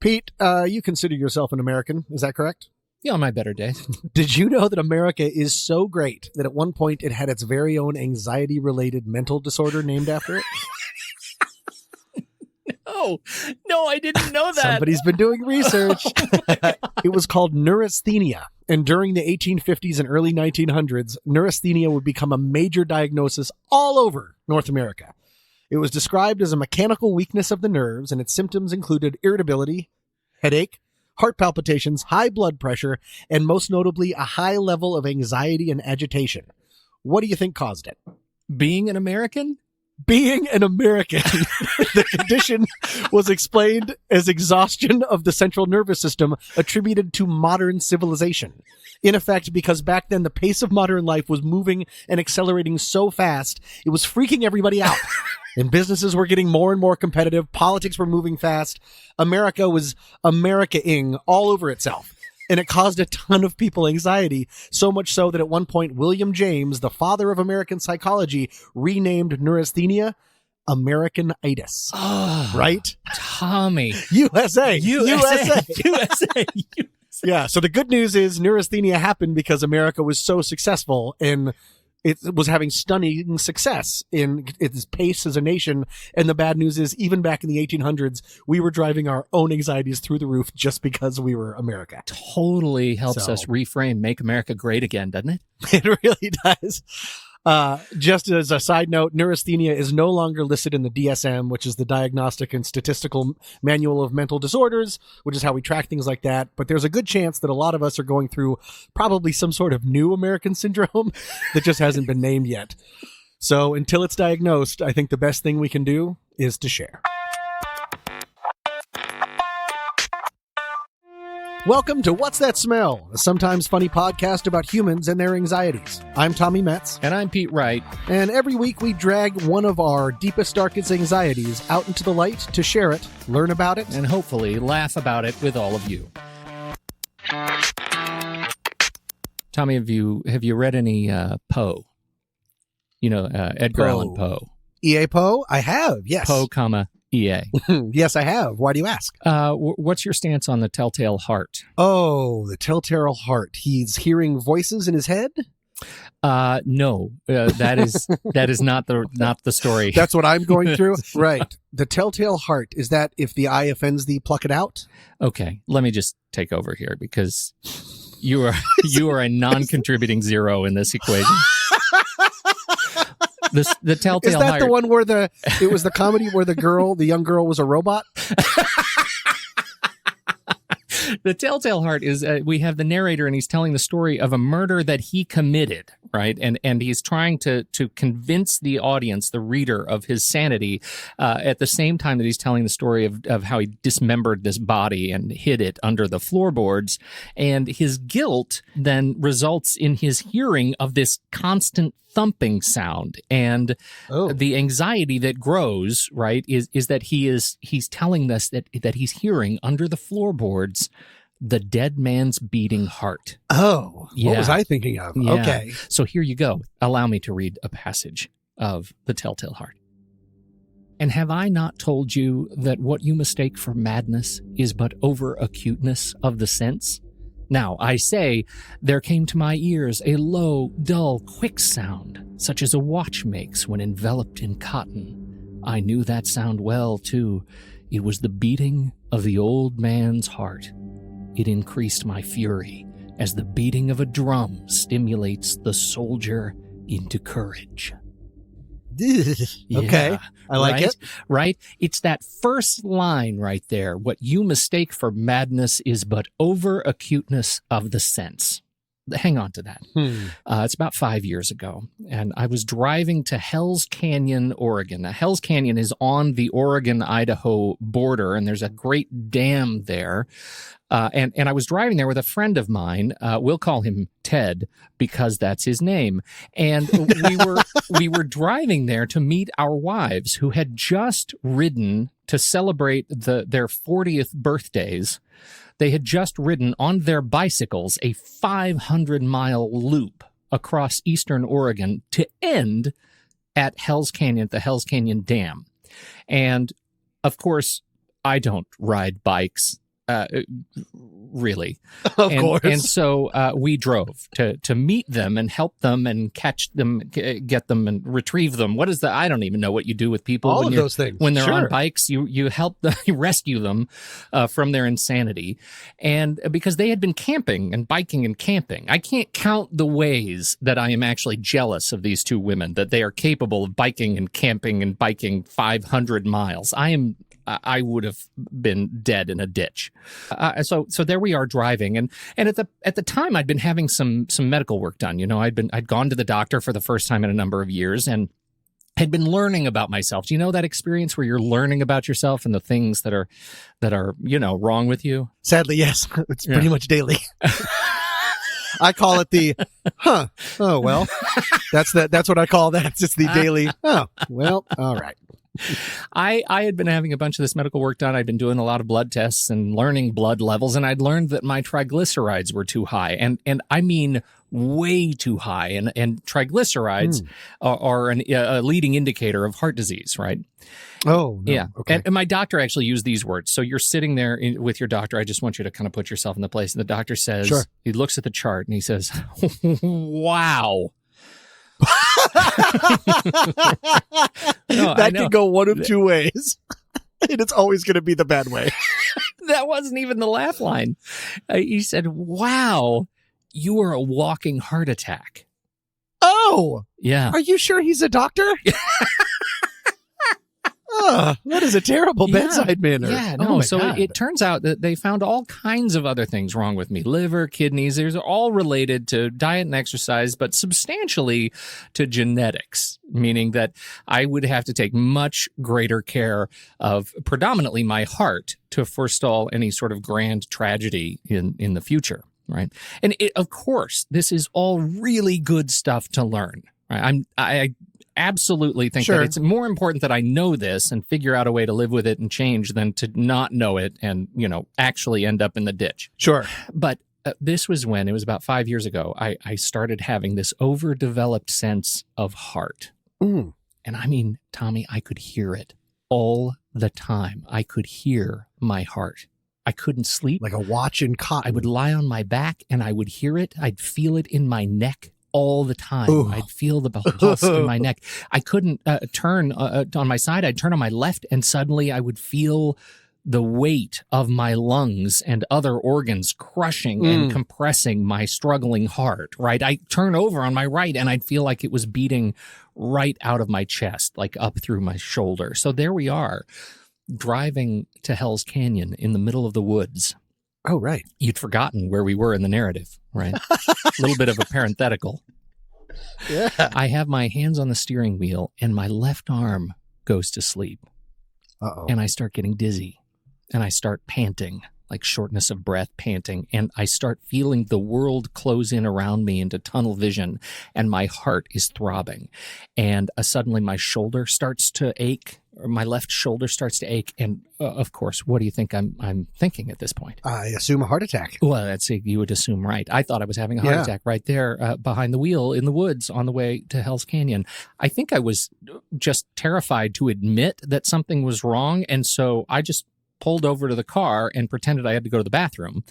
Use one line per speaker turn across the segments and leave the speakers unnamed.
Pete, you consider yourself an American, is that correct?
Yeah, on my better days.
Did you know that America is so great that at one point it had its very own anxiety-related mental disorder named after it?
No, I didn't know that.
Somebody's been doing research. It was called neurasthenia. And during the 1850s and early 1900s, neurasthenia would become a major diagnosis all over North America. It was described as a mechanical weakness of the nerves, and its symptoms included irritability, headache, heart palpitations, high blood pressure, and most notably, a high level of anxiety and agitation. What do you think caused it?
Being an American?
Being an American. The condition was explained as exhaustion of the central nervous system attributed to modern civilization. In effect, because back then the pace of modern life was moving and accelerating so fast, it was freaking everybody out. And businesses were getting more and more competitive. Politics were moving fast. America was America-ing all over itself. And it caused a ton of people anxiety, so much so that at one point, William James, the father of American psychology, renamed neurasthenia Americanitis.
Oh,
right?
Tommy.
USA. Yeah, so the good news is neurasthenia happened because America was so successful and it was having stunning success in its pace as a nation. And the bad news is, even back in the 1800s, we were driving our own anxieties through the roof just because we were America.
Totally helps us reframe, make America great again, doesn't it?
It really does. Just as a side note, neurasthenia is no longer listed in the DSM, which is the Diagnostic and Statistical Manual of Mental Disorders, which is how we track things like that. But there's a good chance that a lot of us are going through probably some sort of new American syndrome that just hasn't been named yet. So until it's diagnosed, I think the best thing we can do is to share. Welcome to What's That Smell, a sometimes funny podcast about humans and their anxieties. I'm Tommy Metz.
And I'm Pete Wright.
And every week we drag one of our deepest, darkest anxieties out into the light to share it, learn about it,
and hopefully laugh about it with all of you. Tommy, have you read any Poe? You know, Edgar Allan Poe.
E.A. Poe? I have, yes.
Poe, E.A.
Yes, I have. Why do you ask?
What's your stance on the telltale heart?
Oh, the telltale heart. He's hearing voices in his head?
No, that is not the story.
That's what I'm going through. Right. The telltale heart, is that if the eye offends thee, pluck it out?
Okay, let me just take over here because you are a non-contributing zero in this equation. The telltale
Is that
heart.
The one where it was the comedy where the young girl was a robot?
The telltale heart is we have the narrator and he's telling the story of a murder that he committed, right? And he's trying to convince the audience, the reader, of his sanity at the same time that he's telling the story of how he dismembered this body and hid it under the floorboards. And his guilt then results in his hearing of this constant thumping sound, and the anxiety that grows, right, is that he's telling us that he's hearing under the floorboards the dead man's beating heart.
Oh,
yeah.
What was I thinking of?
Yeah.
Okay.
So here you go. Allow me to read a passage of the telltale heart. And have I not told you that what you mistake for madness is but over-acuteness of the sense? Now, I say, there came to my ears a low, dull, quick sound, such as a watch makes when enveloped in cotton. I knew that sound well, too. It was the beating of the old man's heart. It increased my fury, as the beating of a drum stimulates the soldier into courage.
Okay, I like it.
Right? It's that first line right there. What you mistake for madness is but over-acuteness of the sense. Hang on to that. It's about 5 years ago, and I was driving to Hell's Canyon, Oregon. Now, Hell's Canyon is on the Oregon-Idaho border, and there's a great dam there. And I was driving there with a friend of mine. We'll call him Ted because that's his name. And we were driving there to meet our wives who had just ridden to celebrate their 40th birthdays. They had just ridden on their bicycles a 500-mile loop across eastern Oregon to end at Hell's Canyon, the Hell's Canyon Dam. And, of course, I don't ride bikes. really.
Of course.
And so we drove to meet them and help them and catch them, get them and retrieve them. What is that? I don't even know what you do with people.
All of those things.
When they're
Sure.
on bikes, you help them, you rescue them from their insanity. And because they had been camping and biking and camping, I can't count the ways that I am actually jealous of these two women, that they are capable of biking and camping and biking 500 miles. I would have been dead in a ditch. So there we are driving, and at the time I'd been having some medical work done. You know, I'd gone to the doctor for the first time in a number of years, and had been learning about myself. Do you know that experience where you're learning about yourself and the things that are wrong with you?
Sadly, yes. It's pretty much daily. I call it the, oh, well, that's what I call that. It's the daily, oh, well, all right.
I had been having a bunch of this medical work done. I'd been doing a lot of blood tests and learning blood levels, and I'd learned that my triglycerides were too high, and I mean way too high. And triglycerides are a leading indicator of heart disease, right?
Oh, no.
Yeah.
Okay.
And my doctor actually used these words. So you're sitting there with your doctor. I just want you to kind of put yourself in the place. And the doctor says,
Sure.
He looks at the chart and he says, wow. No,
that can go one of two ways. And it's always going to be the bad way.
That wasn't even the laugh line. He said, wow, you are a walking heart attack.
Oh,
Yeah.
are you sure he's a doctor? That is a terrible bedside manner.
Yeah,
Oh
no.
my
So
God.
it turns out that they found all kinds of other things wrong with me. Liver, kidneys, these are all related to diet and exercise, but substantially to genetics, meaning that I would have to take much greater care of predominantly my heart to forestall any sort of grand tragedy in the future, right? And of course, this is all really good stuff to learn. Right? I absolutely think
Sure.
that it's more important that I know this and figure out a way to live with it and change than to not know it and, actually end up in the ditch.
Sure.
But this was when, it was about 5 years ago, I started having this overdeveloped sense of heart.
Mm.
And I mean, Tommy, I could hear it all the time. I could hear my heart. I couldn't sleep.
Like a watch in cotton.
I would lie on my back and I would hear it. I'd feel it in my neck all the time.
Ooh.
I'd feel the pulse in my neck. I couldn't turn on my side. I'd turn on my left, and suddenly I would feel the weight of my lungs and other organs crushing and compressing my struggling heart, right? I turn over on my right, and I'd feel like it was beating right out of my chest, like up through my shoulder. So there we are, driving to Hell's Canyon in the middle of the woods.
Oh, right.
You'd forgotten where we were in the narrative, right? A little bit of a parenthetical.
Yeah.
I have my hands on the steering wheel and my left arm goes to sleep.
Uh-oh.
And I start getting dizzy and I start panting, like shortness of breath, panting. And I start feeling the world close in around me into tunnel vision, and my heart is throbbing. And suddenly my shoulder starts to ache, or my left shoulder starts to ache. And of course, what do you think I'm thinking at this point?
I assume a heart attack.
Well, you would assume right. I thought I was having a heart attack right there behind the wheel in the woods on the way to Hell's Canyon. I think I was just terrified to admit that something was wrong. And so I just pulled over to the car and pretended I had to go to the bathroom.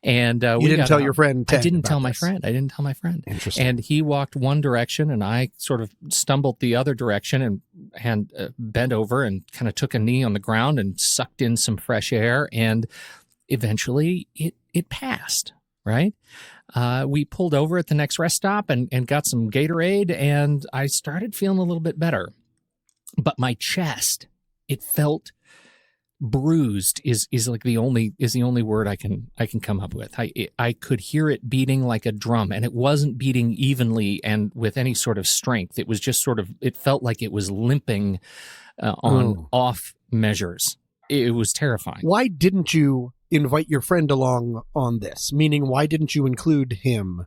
And
you didn't tell your friend Ted
I didn't
about
tell my
this.
friend. I didn't tell my friend.
Interesting.
And he walked one direction, and I sort of stumbled the other direction and bent over and kind of took a knee on the ground and sucked in some fresh air. And eventually it passed, right? We pulled over at the next rest stop and got some Gatorade, and I started feeling a little bit better. But my chest, it felt bruised is like the only word I can come up with. I could hear it beating like a drum, and it wasn't beating evenly and with any sort of strength. It was just it felt like it was limping on off measures. It was terrifying.
Why didn't you invite your friend along on this? Meaning, why didn't you include him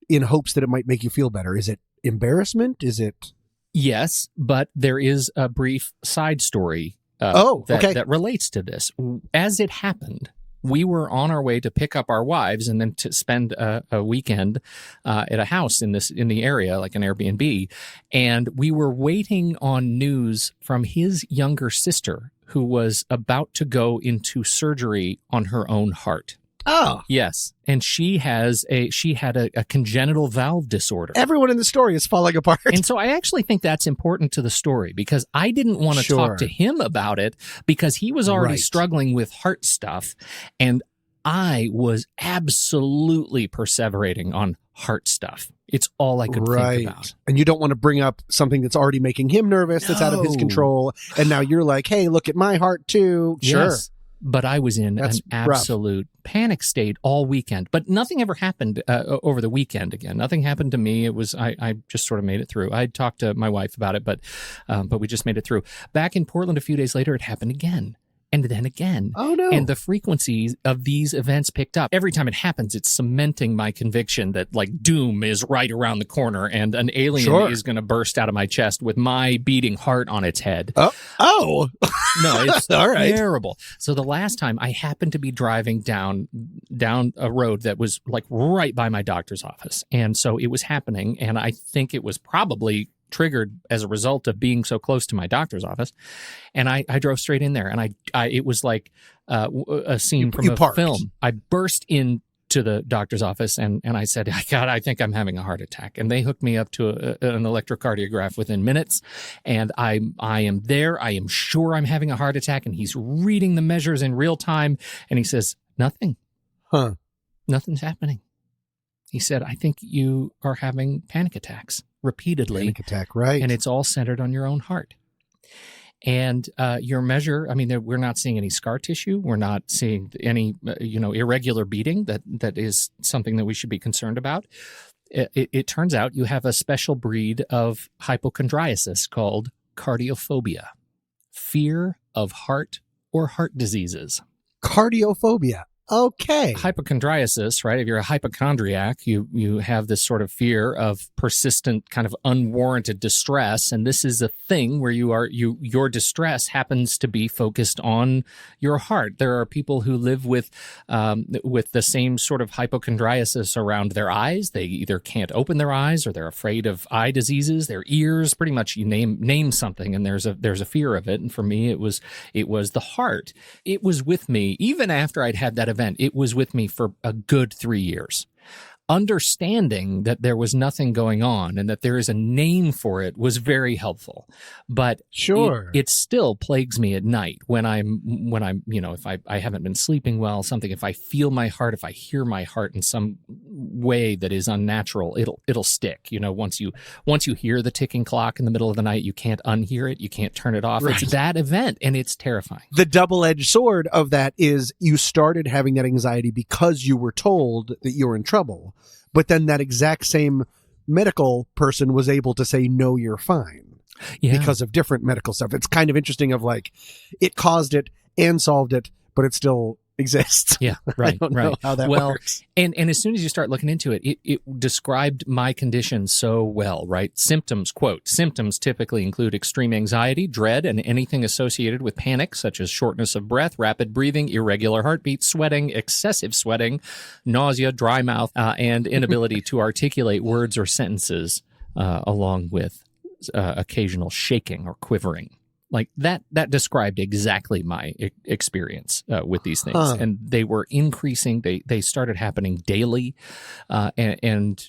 in hopes that it might make you feel better? Is it embarrassment? Is it?
Yes, but there is a brief side story that relates to this. As it happened, we were on our way to pick up our wives and then to spend a weekend at a house in the area, like an Airbnb. And we were waiting on news from his younger sister, who was about to go into surgery on her own heart.
Oh.
Yes. And she had a congenital valve disorder.
Everyone in the story is falling apart.
And so I actually think that's important to the story because I didn't want to talk to him about it because he was already struggling with heart stuff. And I was absolutely perseverating on heart stuff. It's all I could think about.
And you don't want to bring up something that's already making him nervous, that's out of his control. And now you're like, hey, look at my heart too. Sure.
Yes. But I was in an absolute panic state all weekend. But nothing ever happened over the weekend again. Nothing happened to me. It was I just sort of made it through. I talked to my wife about it, but we just made it through. Back in Portland a few days later, it happened again. And then again.
Oh, no.
And the frequencies of these events picked up. Every time it happens, it's cementing my conviction that, like, doom is right around the corner and an alien is going to burst out of my chest with my beating heart on its head.
Oh.
No, it's
all right.
Terrible. So the last time I happened to be driving down a road that was, like, right by my doctor's office. And so it was happening, and I think it was probably triggered as a result of being so close to my doctor's office. And I drove straight in there, and it was like a scene from a film. I burst into the doctor's office and I said, God, I think I'm having a heart attack. And they hooked me up to an electrocardiograph within minutes. And I am there. I am sure I'm having a heart attack. And he's reading the measures in real time. And he says, nothing. Nothing's happening. He said, I think you are having panic attacks repeatedly.
Panic attack, right.
And it's all centered on your own heart. And your measure, I mean, we're not seeing any scar tissue. We're not seeing any, irregular beating. That is something that we should be concerned about. It turns out you have a special breed of hypochondriasis called cardiophobia, fear of heart or heart diseases.
Cardiophobia. Okay.
Hypochondriasis, right? If you're a hypochondriac, you have this sort of fear of persistent kind of unwarranted distress. And this is a thing where your distress happens to be focused on your heart. There are people who live with the same sort of hypochondriasis around their eyes. They either can't open their eyes or they're afraid of eye diseases, their ears, pretty much you name something and there's a fear of it. And for me, it was the heart. It was with me even after I'd had that event. It was with me for a good 3 years. Understanding that there was nothing going on and that there is a name for it was very helpful. But it still plagues me at night when I'm if I haven't been sleeping well, something, if I feel my heart, if I hear my heart in some way that is unnatural, it'll stick. Once you hear the ticking clock in the middle of the night, you can't unhear it, you can't turn it off. Right. It's that event and it's terrifying.
The double-edged sword of that is you started having that anxiety because you were told that you were in trouble. But then that exact same medical person was able to say, no, you're fine because of different medical stuff. It's kind of interesting of like, it caused it and solved it, but it still exists.
Yeah, right,
I don't know how that works.
And as soon as you start looking into it, it described my condition so well, right? Symptoms, quote, symptoms typically include extreme anxiety, dread, and anything associated with panic, such as shortness of breath, rapid breathing, irregular heartbeat, sweating, excessive sweating, nausea, dry mouth, and inability to articulate words or sentences, along with occasional shaking or quivering. Like that described exactly my experience with these things. And they were increasing. They started happening daily. It's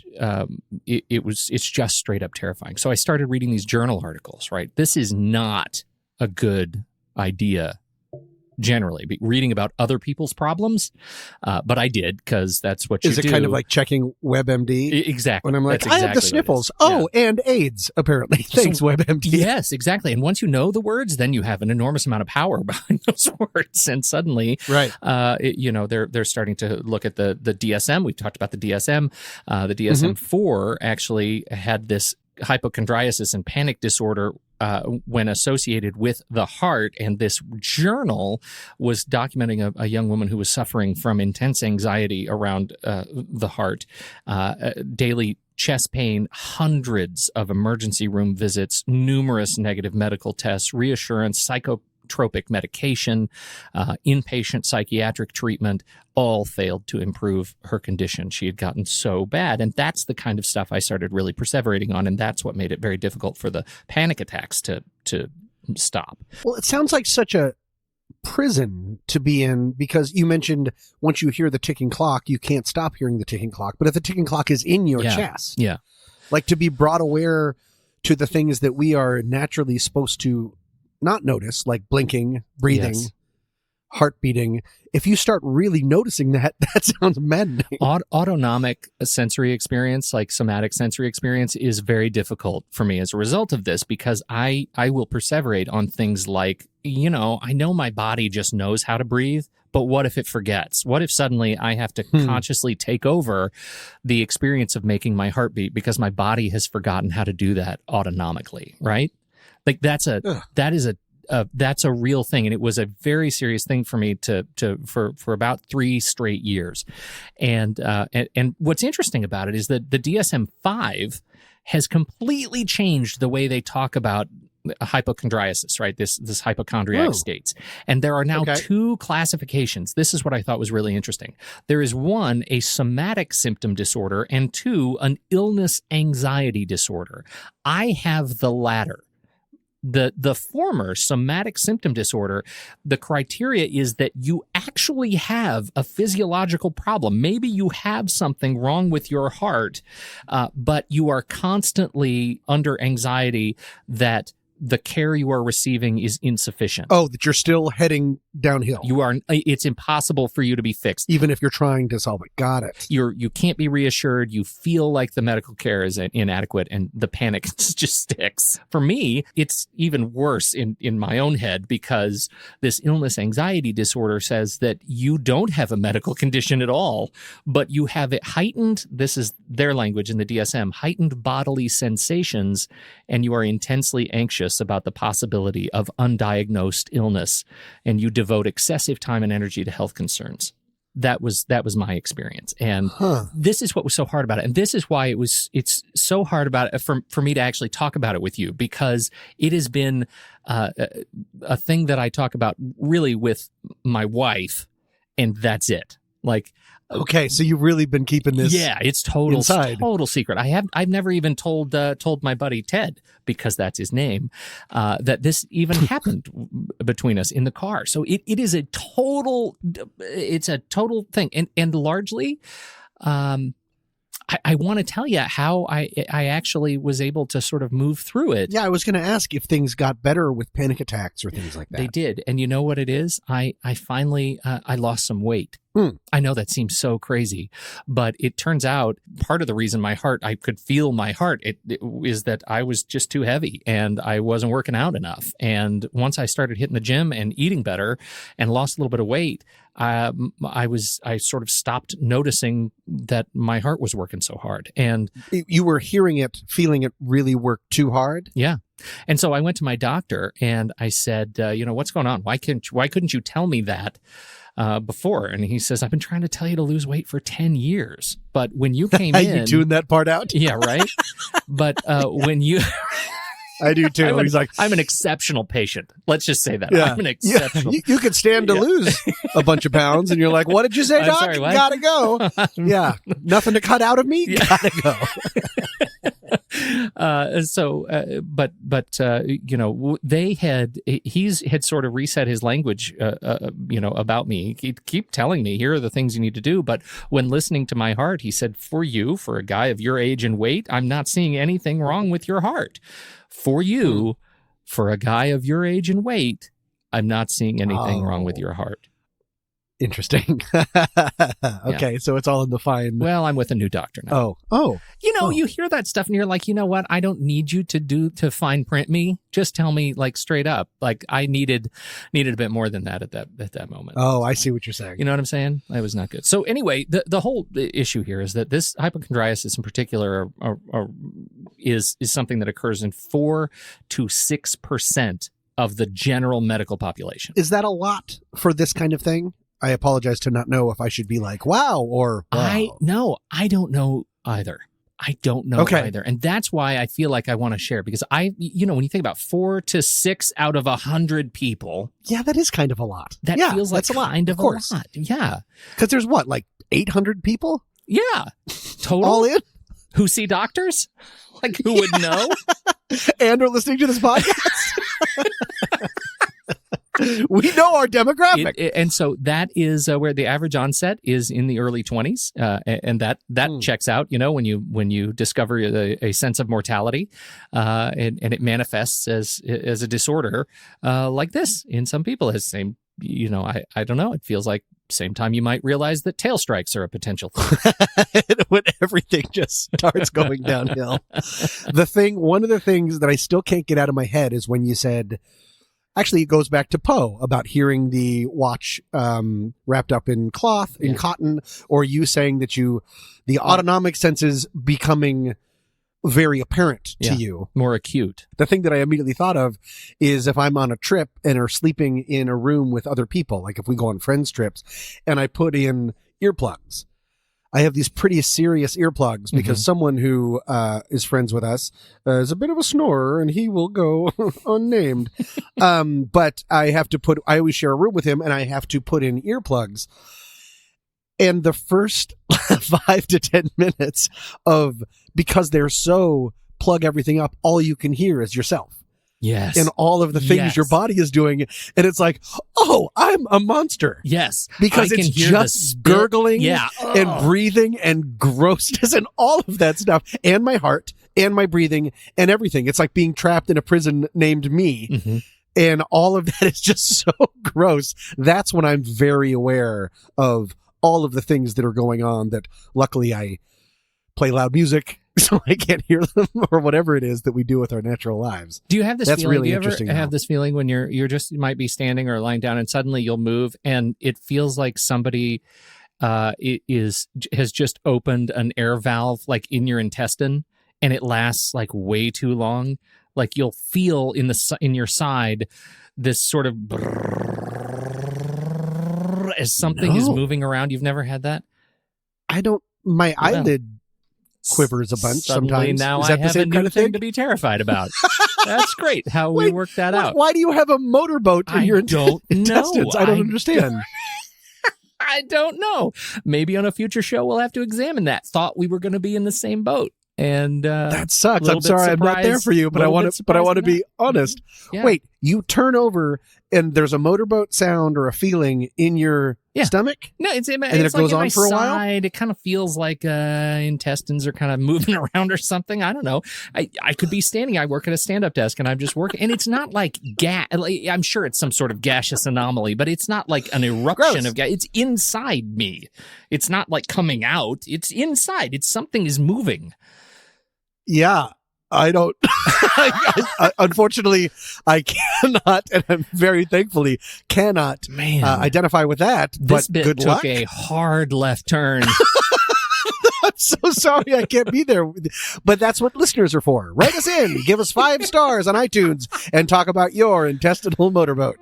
just straight up terrifying. So I started reading these journal articles, right? This is not a good idea generally, reading about other people's problems. But I did because that's what you do.
Is it kind of like checking WebMD?
Exactly.
When I'm like, I have the sniffles. And AIDS, apparently. Thanks, WebMD.
Yes, exactly. And once you know the words, then you have an enormous amount of power behind those words. And suddenly, they're starting to look at the DSM. We've talked about the DSM. The DSM-4 actually had this hypochondriasis and panic disorder when associated with the heart. And this journal was documenting a young woman who was suffering from intense anxiety around the heart, daily chest pain, hundreds of emergency room visits, numerous negative medical tests, reassurance, psychotropic medication, inpatient psychiatric treatment, all failed to improve her condition. She had gotten so bad. And that's the kind of stuff I started really perseverating on. And that's what made it very difficult for the panic attacks to stop.
Well, it sounds like such a prison to be in, because you mentioned once you hear the ticking clock, you can't stop hearing the ticking clock. But if the ticking clock is in your chest, like to be brought aware to the things that we are naturally supposed to not notice, like blinking, breathing, heart beating. If you start really noticing that, that sounds maddening.
Autonomic sensory experience, like somatic sensory experience, is very difficult for me as a result of this, because I will perseverate on things like, I know my body just knows how to breathe, but what if it forgets? What if suddenly I have to consciously take over the experience of making my heart beat because my body has forgotten how to do that autonomically, right? Like that's a real thing, and it was a very serious thing for me for about 3 straight years. And what's interesting about it is that the DSM-5 has completely changed the way they talk about hypochondriasis, right? This hypochondriac states. And there are now 2 classifications. This is what I thought was really interesting. There is 1, a somatic symptom disorder, and 2, an illness anxiety disorder. I have the latter. The former, somatic symptom disorder, the criteria is that you actually have a physiological problem. Maybe you have something wrong with your heart, but you are constantly under anxiety that the care you are receiving is insufficient.
Oh, that you're still heading downhill.
It's impossible for you to be fixed.
Even if you're trying to solve it. Got it.
You can't be reassured. You feel like the medical care is inadequate, and the panic just sticks. For me, it's even worse in my own head, because this illness anxiety disorder says that you don't have a medical condition at all, but you have it heightened, this is their language in the DSM, heightened bodily sensations, and you are intensely anxious about the possibility of undiagnosed illness, and you devote excessive time and energy to health concerns. That was my experience. And this is what was so hard about it. And this is why it's so hard about it for me to actually talk about it with you, because it has been a thing that I talk about really with my wife, and that's it. Like,
okay, so you've really been keeping this
it's
inside.
Total secret. I've never even told my buddy Ted, because that's his name, that this even happened between us in the car. So it is a total thing. And largely, I want to tell you how I actually was able to sort of move through it.
Yeah, I was going to ask if things got better with panic attacks or things like that.
They did. And you know what it is? I finally, I lost some weight. I know that seems so crazy, but it turns out part of the reason I could feel my heart, is that I was just too heavy and I wasn't working out enough. And once I started hitting the gym and eating better and lost a little bit of weight, I sort of stopped noticing that my heart was working so hard. And
you were hearing it, feeling it really work too hard?
Yeah. And so I went to my doctor and I said, what's going on? Why couldn't you tell me that before? And he says, I've been trying to tell you to lose weight for 10 years. But when you came in...
You tune that part out?
Yeah, right? But when you...
I do too. He's like,
I'm an exceptional patient. Let's just say that.
Yeah.
I'm an exceptional.
Yeah. You could stand to lose a bunch of pounds, and you're like, "What did you say, Doc?
Sorry, what?
Gotta go." Yeah, nothing to cut out of me.
Yeah.
Gotta go.
He's had sort of reset his language, about me. He'd keep telling me, here are the things you need to do. But when listening to my heart, he said, for a guy of your age and weight, I'm not seeing anything wrong with your heart. For you, for a guy of your age and weight, I'm not seeing anything wrong with your heart.
Interesting. Okay, so it's all in the fine.
Well, I'm with a new doctor now.
Oh.
You hear that stuff and you're like, you know what? I don't need you to fine print me. Just tell me like straight up. Like I needed a bit more than that at that moment.
Oh, I see what you're saying.
You know what I'm saying? That was not good. So anyway, the whole issue here is that this hypochondriasis in particular is something that occurs in 4 to 6% of the general medical population.
Is that a lot for this kind of thing? I apologize to not know if I should be like, wow, or wow.
I don't know either. I don't know either. And that's why I feel like I want to share, because when you think about 4 to 6 out of 100 people.
Yeah, that is kind of a lot.
That feels like kind of a lot. Yeah.
Because there's what, like 800 people?
Yeah. Total.
All in?
Who see doctors? Like who would know?
And are listening to this podcast? We know our demographic.
And so that is where the average onset is in the early 20s. And that checks out, when you discover a sense of mortality, and it manifests as a disorder like this in some people. As same, I don't know. It feels like same time you might realize that tail strikes are a potential thing.
When everything just starts going downhill. One of the things that I still can't get out of my head is when you said, actually, it goes back to Poe about hearing the watch wrapped up in cloth, in cotton, or you saying that the autonomic senses becoming very apparent to you.
More acute.
The thing that I immediately thought of is if I'm on a trip and are sleeping in a room with other people, like if we go on friends trips, and I put in earplugs. I have these pretty serious earplugs because someone who is friends with us is a bit of a snorer, and he will go unnamed. But I always share a room with him, and I have to put in earplugs. And the first 5 to 10 minutes because they're so plug everything up, all you can hear is yourself.
Yes.
And all of the things your body is doing. And it's like, oh, I'm a monster.
Yes.
Because it's just gurgling and breathing and grossness and all of that stuff. And my heart and my breathing and everything. It's like being trapped in a prison named me. Mm-hmm. And all of that is just so gross. That's when I'm very aware of all of the things that are going on that luckily I play loud music so I can't hear them or whatever it is that we do with our natural lives.
Do you have this
That's
feeling?
Really
do you
interesting
ever have this feeling when you might be standing or lying down and suddenly you'll move and it feels like somebody has just opened an air valve like in your intestine and it lasts like way too long? Like you'll feel in your side this sort of as something is moving around. You've never had that?
My eyelid quivers a bunch sometimes.
Now
is that
I have
the same
a
kind
new
of
thing to be terrified about. That's great how we worked that out.
Why do you have a motorboat in your intestines? I don't understand.
I don't know. Maybe on a future show we'll have to examine that. Thought we were going to be in the same boat. And
that sucks. I'm sorry I'm not there for you, but I want to be honest. Yeah. Wait, you turn over and there's a motorboat sound or a feeling in your stomach?
No, it's
then it goes on for a while.
It kind of feels like intestines are kind of moving around or something. I don't know. I could be standing. I work at a stand-up desk and I'm just working, and it's not like gas. I'm sure it's some sort of gaseous anomaly, but it's not like an eruption of gas. It's inside me. It's not like coming out. It's inside. It's something is moving.
Yeah, I don't. Unfortunately, I cannot, and I'm very thankfully cannot identify with that.
This
but
bit
good
took
luck.
A hard left turn.
I'm so sorry I can't be there. But that's what listeners are for. Write us in, give us 5 stars on iTunes, and talk about your intestinal motorboat.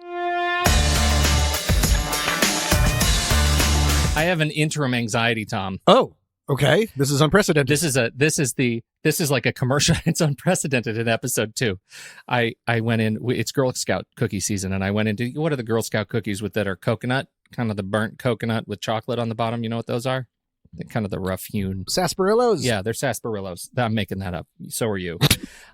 I have an interim anxiety, Tom.
Oh. Okay, this is unprecedented.
This is like a commercial. It's unprecedented in episode 2. I went in. It's Girl Scout cookie season, and I went into what are the Girl Scout cookies that are coconut, kind of the burnt coconut with chocolate on the bottom. You know what those are? They're kind of the rough hewn
sarsaparillos.
Yeah, they're sarsaparillos. I'm making that up. So are you.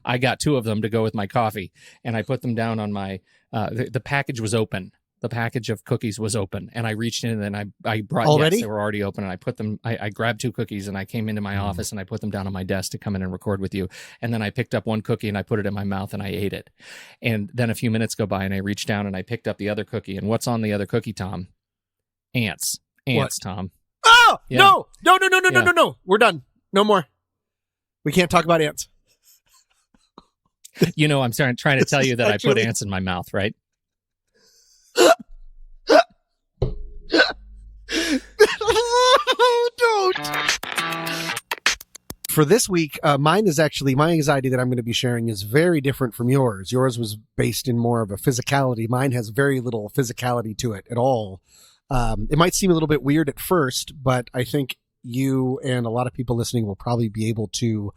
I got 2 of them to go with my coffee, and I put them down on my. The package was open. The package of cookies was open, and I reached in and I brought
already.
Yes, they were already open, and I put them. I grabbed 2 cookies and I came into my office and I put them down on my desk to come in and record with you. And then I picked up 1 cookie and I put it in my mouth and I ate it. And then a few minutes go by and I reached down and I picked up the other cookie. And what's on the other cookie, Tom? Ants, what? Tom.
Oh no! We're done. No more. We can't talk about ants.
I'm trying to tell you that I put ants in my mouth, right?
Don't. For this week, my anxiety that I'm going to be sharing is very different from yours. Yours was based in more of a physicality. Mine has very little physicality to it at all. It might seem a little bit weird at first, but I think you and a lot of people listening will probably be able to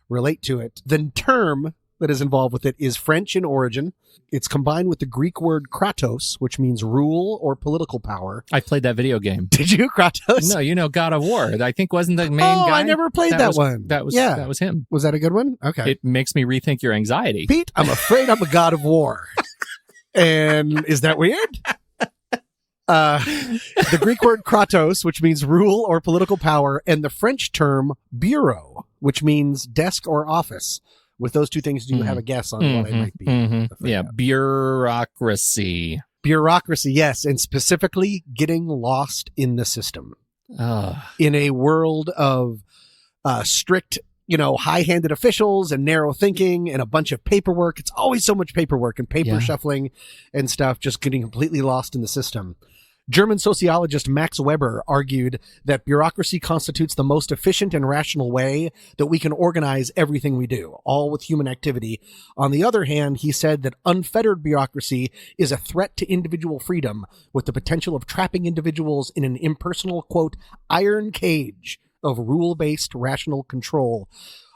relate to it. The term that is involved with it is French in origin. It's combined with the Greek word kratos, which means rule or political power.
I played that video game.
Did you, Kratos?
No, God of War. I think wasn't the main guy.
Oh, I never played that one.
That was him.
Was that a good one? Okay.
It makes me rethink your anxiety.
Pete, I'm afraid I'm a god of war. And is that weird? The Greek word kratos, which means rule or political power, and the French term bureau, which means desk or office. With those two things, do you have a guess on what I might be?
Yeah, bureaucracy.
Bureaucracy, yes, and specifically getting lost in the system. In a world of strict, high-handed officials and narrow thinking and a bunch of paperwork. It's always so much paperwork and paper shuffling and stuff, just getting completely lost in the system. German sociologist Max Weber argued that bureaucracy constitutes the most efficient and rational way that we can organize everything we do, all with human activity. On the other hand, he said that unfettered bureaucracy is a threat to individual freedom, with the potential of trapping individuals in an impersonal, quote, iron cage of rule-based rational control.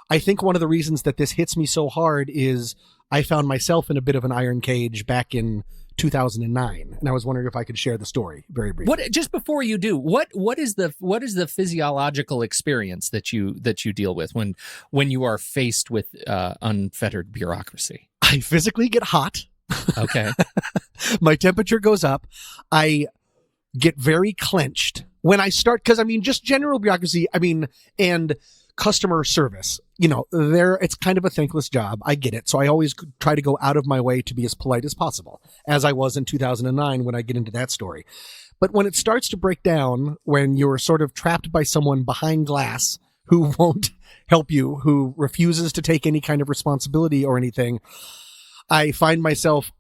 I think one of the reasons that this hits me so hard is I found myself in a bit of an iron cage back in 2009, and I was wondering if I could share the story very briefly.
Just before you do, what is the physiological experience that you deal with when you are faced with unfettered bureaucracy?
I physically get hot.
Okay.
My temperature goes up. I get very clenched when I start, because just general bureaucracy, and customer service, it's kind of a thankless job. I get it. So I always try to go out of my way to be as polite as possible, as I was in 2009 when I get into that story. But when it starts to break down, when you're sort of trapped by someone behind glass who won't help you, who refuses to take any kind of responsibility or anything, I find myself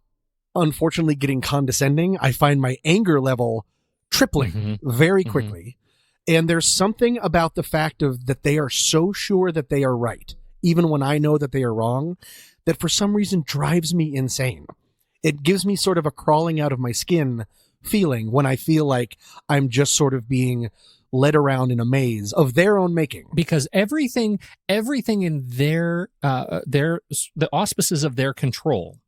unfortunately getting condescending. I find my anger level tripling very quickly. And there's something about the fact that they are so sure that they are right, even when I know that they are wrong, that for some reason drives me insane. It gives me sort of a crawling out of my skin feeling when I feel like I'm just sort of being led around in a maze of their own making.
Because everything in the auspices of their control,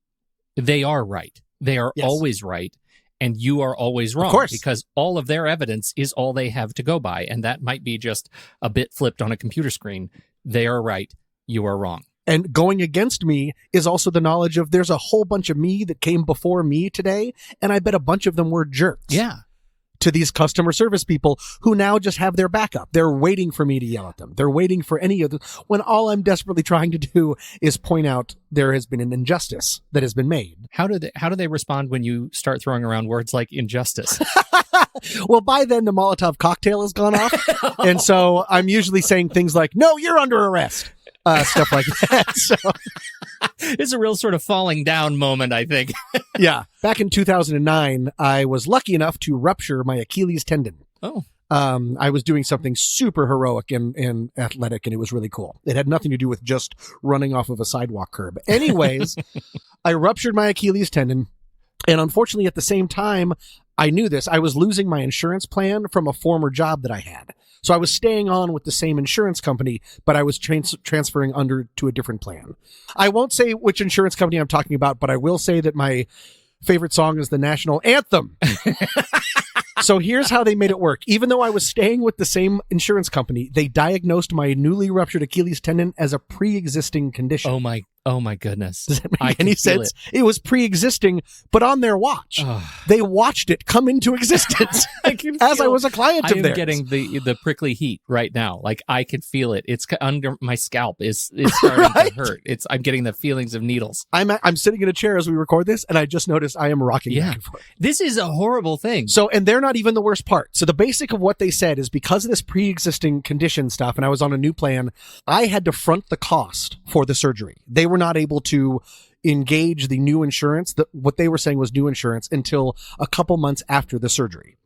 they are right. They are always right. And you are always wrong,
of course,
because all of their evidence is all they have to go by. And that might be just a bit flipped on a computer screen. They are right. You are wrong.
And going against me is also the knowledge of there's a whole bunch of me that came before me today. And I bet a bunch of them were jerks.
Yeah.
To these customer service people who now just have their backup. They're waiting for me to yell at them. They're waiting for any of the, when all I'm desperately trying to do is point out there has been an injustice that has been made.
How do they respond when you start throwing around words like injustice?
Well, by then the Molotov cocktail has gone off. And so I'm usually saying things like, no, you're under arrest. Stuff like that. So
it's a real sort of falling down moment, I think.
Yeah. Back in 2009, I was lucky enough to rupture my Achilles tendon.
Oh.
I was doing something super heroic and athletic, and it was really cool. It had nothing to do with just running off of a sidewalk curb. Anyways, I ruptured my Achilles tendon, and unfortunately at the same time, I knew this. I was losing my insurance plan from a former job that I had. So I was staying on with the same insurance company, but I was transferring under to a different plan. I won't say which insurance company I'm talking about, but I will say that my favorite song is the national anthem. So here's how they made it work. Even though I was staying with the same insurance company, they diagnosed my newly ruptured Achilles tendon as a pre-existing condition.
Oh my goodness.
Does that make any sense? It was pre-existing, but on their watch. They watched it come into existence as I was a client of theirs.
I am getting the prickly heat right now. Like I can feel it. It's under my scalp. It's starting to hurt. I'm getting the feelings of needles.
I'm sitting in a chair as we record this, and I just noticed I am rocking back and forth.
This is a horrible thing.
So, and they're not even the worst part. So the basic of what they said is because of this pre-existing condition stuff, and I was on a new plan, I had to front the cost for the surgery. They were not able to engage the new insurance, what they were saying was new insurance, until a couple months after the surgery.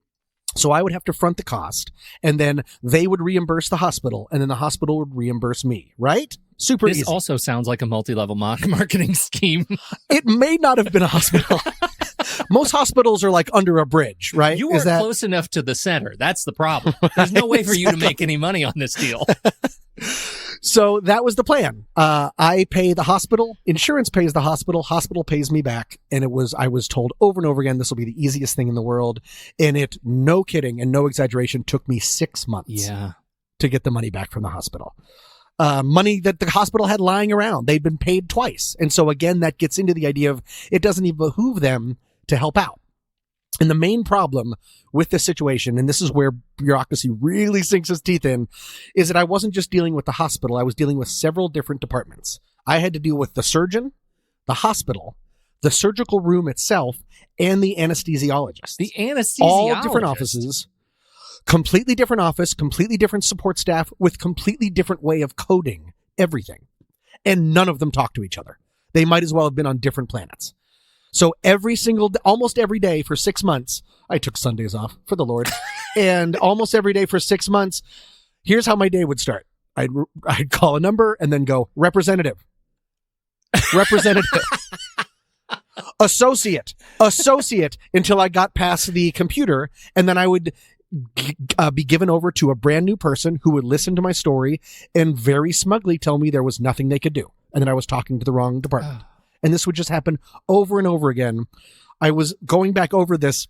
So I would have to front the cost, and then they would reimburse the hospital, and then the hospital would reimburse me, right? Super easy.
This also sounds like a multi-level marketing scheme.
It may not have been a hospital. Most hospitals are like under a bridge, right?
You weren't close enough to the center. That's the problem. There's no way for you to make any money on this deal.
So that was the plan. I pay the hospital, insurance pays the hospital pays me back. And I was told over and over again, this will be the easiest thing in the world. And it, no kidding and no exaggeration, took me 6 months to get the money back from the hospital. money that the hospital had lying around. They'd been paid twice. And so again, that gets into the idea of it doesn't even behoove them to help out. And the main problem with this situation, and this is where bureaucracy really sinks its teeth in, is that I wasn't just dealing with the hospital. I was dealing with several different departments. I had to deal with the surgeon, the hospital, the surgical room itself, and the anesthesiologist.
The anesthesiologist.
All different offices, completely different office, completely different support staff with completely different way of coding everything. And none of them talk to each other. They might as well have been on different planets. So almost every day for 6 months, I took Sundays off for the Lord. And almost every day for 6 months, here's how my day would start. I'd call a number and then go, representative, associate, until I got past the computer. And then I would be given over to a brand new person who would listen to my story and very smugly tell me there was nothing they could do. And that I was talking to the wrong department. And this would just happen over and over again. I was going back over this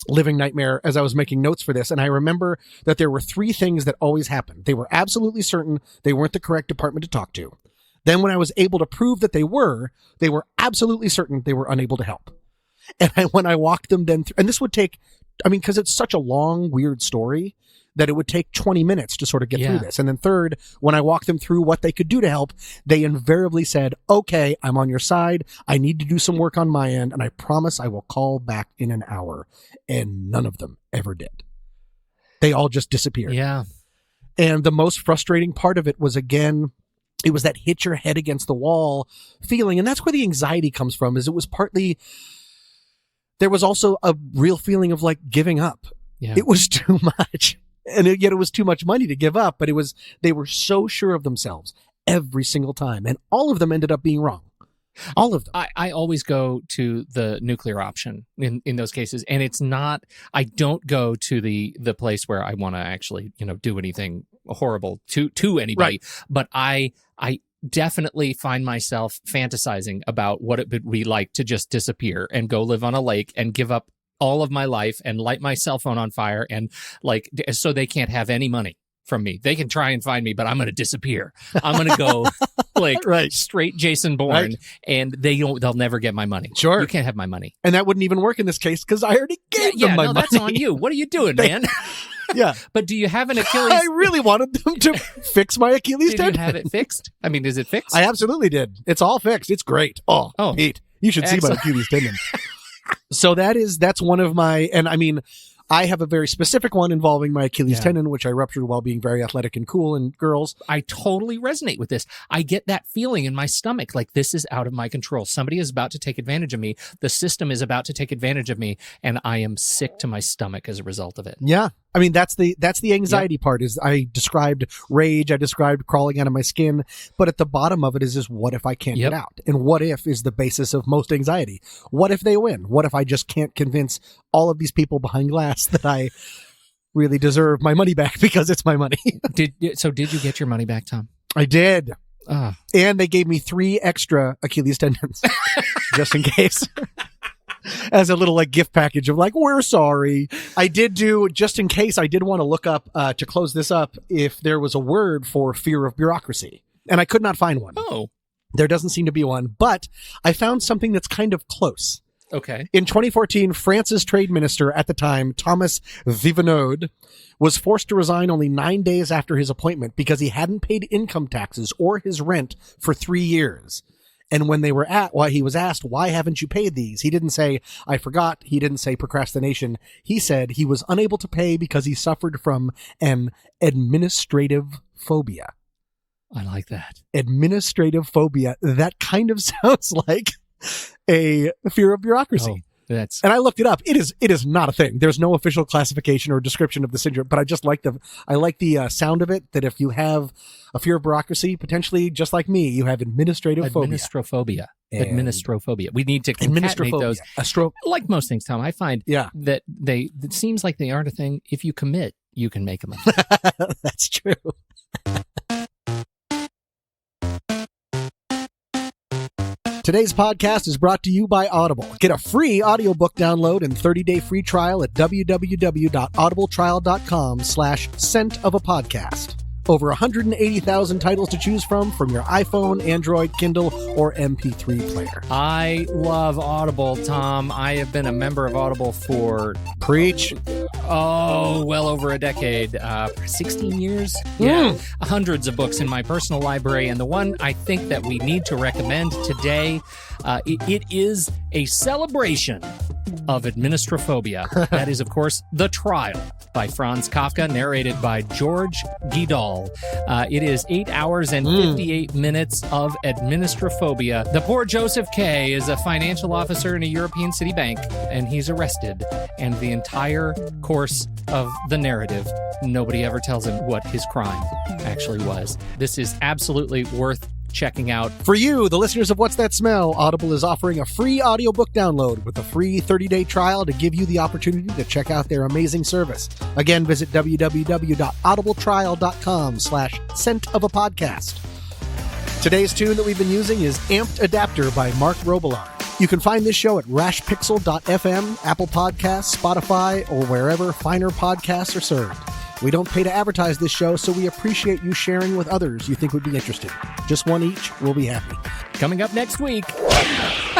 living nightmare as I was making notes for this. And I remember that there were 3 things that always happened. They were absolutely certain they weren't the correct department to talk to. Then when I was able to prove that they were absolutely certain they were unable to help. And when I walked them then through, and this would take, because it's such a long, weird story that it would take 20 minutes to sort of get through this. And then third, when I walked them through what they could do to help, they invariably said, okay, I'm on your side. I need to do some work on my end. And I promise I will call back in an hour. And none of them ever did. They all just disappeared.
Yeah.
And the most frustrating part of it was, again, it was that hit your head against the wall feeling. And that's where the anxiety comes from, is it was partly, there was also a real feeling of like giving up. Yeah. It was too much. And yet it was too much money to give up, but they were so sure of themselves every single time. And all of them ended up being wrong. All of them.
I always go to the nuclear option in those cases. And it's not, I don't go to the place where I want to actually, do anything horrible to anybody. Right. But I definitely find myself fantasizing about what it would be like to just disappear and go live on a lake and give up all of my life and light my cell phone on fire and so they can't have any money from me. They can try and find me, but I'm going to disappear. I'm going to go straight Jason Bourne, and they'll never get my money.
Sure.
You can't have my money.
And that wouldn't even work in this case because I already gave them my money.
That's on you. What are you doing, man?
Yeah.
But do you have an Achilles?
I really wanted them to fix my Achilles tendon.
Did you have it fixed? Is it fixed?
I absolutely did. It's all fixed. It's great. Oh, Pete, you should see my Achilles tendon. So that's one of my, and I have a very specific one involving my Achilles tendon, which I ruptured while being very athletic and cool and girls.
I totally resonate with this. I get that feeling in my stomach, like this is out of my control. Somebody is about to take advantage of me. The system is about to take advantage of me, and I am sick to my stomach as a result of it.
Yeah. That's the anxiety part. Is I described rage, I described crawling out of my skin, but at the bottom of it is what if I can't get out? And what if is the basis of most anxiety. What if they win? What if I just can't convince all of these people behind glass that I really deserve my money back because it's my money?
Did you get your money back, Tom?
I did. And they gave me 3 extra Achilles tendons just in case. As a little gift package of we're sorry. I did do, just in case, I did want to look up, to close this up, if there was a word for fear of bureaucracy. And I could not find one.
Oh.
There doesn't seem to be one, but I found something that's kind of close.
Okay.
In 2014, France's trade minister at the time, Thomas Vivenode, was forced to resign only 9 days after his appointment because he hadn't paid income taxes or his rent for 3 years. And when he was asked, why haven't you paid these? He didn't say, I forgot. He didn't say procrastination. He said he was unable to pay because he suffered from an administrative phobia.
I like that.
Administrative phobia. That kind of sounds like a fear of bureaucracy. And I looked it up. It is not a thing. There's no official classification or description of the syndrome, but I just like the sound of it, that if you have a fear of bureaucracy, potentially just like me, you have administrative phobia.
Administrophobia. We need to concatenate those. Like most things, Tom, I find that it seems like they aren't a thing. If you commit, you can make them.
That's true. Today's podcast is brought to you by Audible. Get a free audiobook download and 30-day free trial at www.audibletrial.com/scent of a podcast. Over 180,000 titles to choose from your iPhone, Android, Kindle, or MP3 player.
I love Audible, Tom. I have been a member of Audible for...
Preach.
well over a decade. 16 years? Yeah. Hundreds of books in my personal library. And the one I think that we need to recommend today, it is a celebration of Administrophobia. That is, of course, The Trial by Franz Kafka, narrated by George Guidall. It is 8 hours and 58 minutes of Administrophobia. The poor Joseph K. is a financial officer in a European city bank, and he's arrested. And the entire course of the narrative, nobody ever tells him what his crime actually was. This is absolutely worth checking out.
For you, the listeners of What's That Smell, Audible is offering a free audiobook download with a free 30-day trial to give you the opportunity to check out their amazing service. Again, visit www.audibletrial.com/scent-of-a-podcast. Today's tune that we've been using is Amped Adapter by Mark Robillard. You can find this show at rashpixel.fm, Apple Podcasts, Spotify, or wherever finer podcasts are served. We don't pay to advertise this show, so we appreciate you sharing with others you think would be interested. Just one each, we'll be happy.
Coming up next week.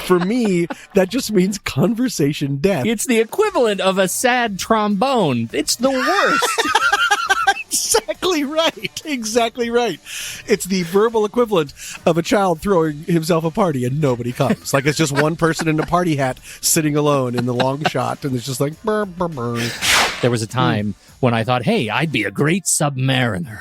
For me, that just means conversation death.
It's the equivalent of a sad trombone. It's the worst.
Exactly right. Exactly right. It's the verbal equivalent of a child throwing himself a party and nobody comes. Like it's just one person in a party hat sitting alone in the long shot, and it's just like, burr, burr, burr.
There was a time when I thought, hey, I'd be a great submariner.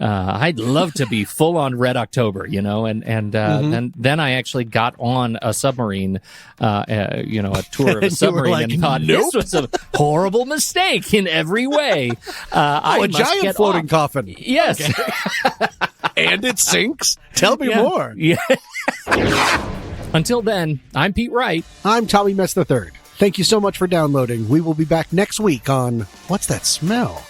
I'd love to be full on Red October, and then I actually got on a submarine, a tour of a submarine,
like,
and thought
nope.
This was a horrible mistake in every way.
A giant floating coffin.
Yes.
Okay. And it sinks? Tell me more.
Yeah. Until then, I'm Pete Wright.
I'm Tommy Metz III. Thank you so much for downloading. We will be back next week on What's That Smell?